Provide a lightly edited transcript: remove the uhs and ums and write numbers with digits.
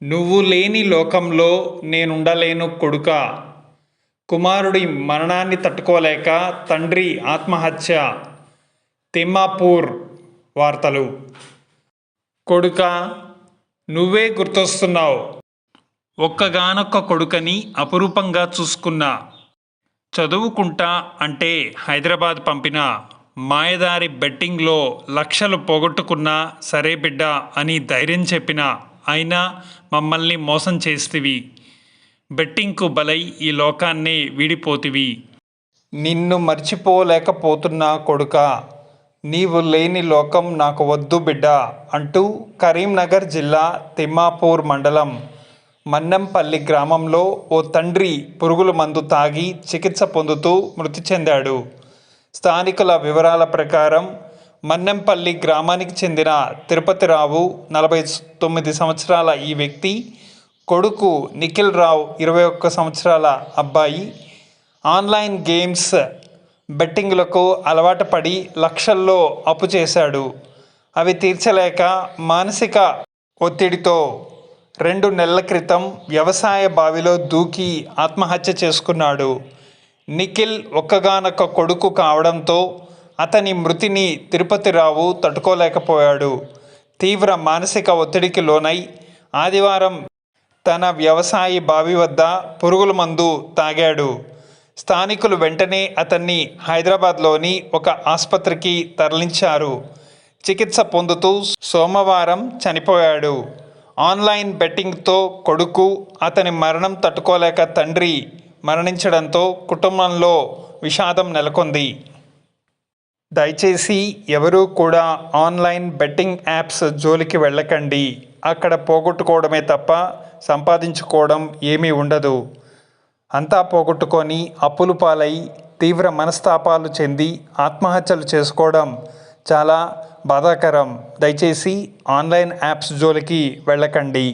నువ్వు లేని లోకంలో నేనుండలేను కొడుకా. కుమారుడి మరణాన్ని తట్టుకోలేక తండ్రి ఆత్మహత్య. తిమ్మాపూర్ వార్తలు. కొడుకా, నువ్వే గుర్తొస్తున్నావు. ఒక్కగానొక్క కొడుకని అపురూపంగా చూసుకున్నా. చదువుకుంటా అంటే హైదరాబాద్ పంపిన మాయదారి బెట్టింగ్లో లక్షలు పోగొట్టుకున్నా సరే బిడ్డ అని ధైర్యం చెప్పిన అయినా మమ్మల్ని మోసం చేస్తివి. బెట్టింగ్కు బలై ఈ లోకాన్నే వీడిపోతివి. నిన్ను మర్చిపోలేకపోతున్నా కొడుకా. నీవు లేని లోకం నాకు వద్దు బిడ్డ అంటూ కరీంనగర్ జిల్లా తిమ్మాపూర్ మండలం మన్నెంపల్లి గ్రామంలో ఓ తండ్రి పురుగుల మందు తాగి చికిత్స పొందుతూ మృతి చెందాడు. స్థానికుల వివరాల ప్రకారం మన్నెంపల్లి గ్రామానికి చెందిన తిరుపతిరావు 49 సంవత్సరాల ఈ వ్యక్తి కొడుకు నిఖిల్ రావు 21 సంవత్సరాల అబ్బాయి ఆన్లైన్ గేమ్స్ బెట్టింగ్లకు అలవాటు పడి లక్షల్లో అప్పు చేశాడు. అవి తీర్చలేక మానసిక ఒత్తిడితో 2 నెలల క్రితం వ్యవసాయ బావిలో దూకి ఆత్మహత్య చేసుకున్నాడు. నిఖిల్ ఒక్కగానొక్క కొడుకు కావడంతో అతని మృతిని తిరుపతిరావు తట్టుకోలేకపోయాడు. తీవ్ర మానసిక ఒత్తిడికి లోనై ఆదివారం తన వ్యవసాయ బావి వద్ద పురుగుల మందు తాగాడు. స్థానికులు వెంటనే అతన్ని హైదరాబాద్లోని ఒక ఆసుపత్రికి తరలించారు. చికిత్స పొందుతూ సోమవారం చనిపోయాడు. ఆన్లైన్ బెట్టింగ్తో కొడుకు, అతని మరణం తట్టుకోలేక తండ్రి మరణించడంతో కుటుంబంలో విషాదం నెలకొంది. దయచేసి ఎవరూ కూడా ఆన్లైన్ బెట్టింగ్ యాప్స్ జోలికి వెళ్ళకండి. అక్కడ పోగొట్టుకోవడమే తప్ప సంపాదించుకోవడం ఏమీ ఉండదు. అంతా పోగొట్టుకొని అప్పులు పాలై తీవ్ర మనస్తాపాలు చెంది ఆత్మహత్యలు చేసుకోవడం చాలా బాధాకరం. దయచేసి ఆన్లైన్ యాప్స్ జోలికి వెళ్ళకండి.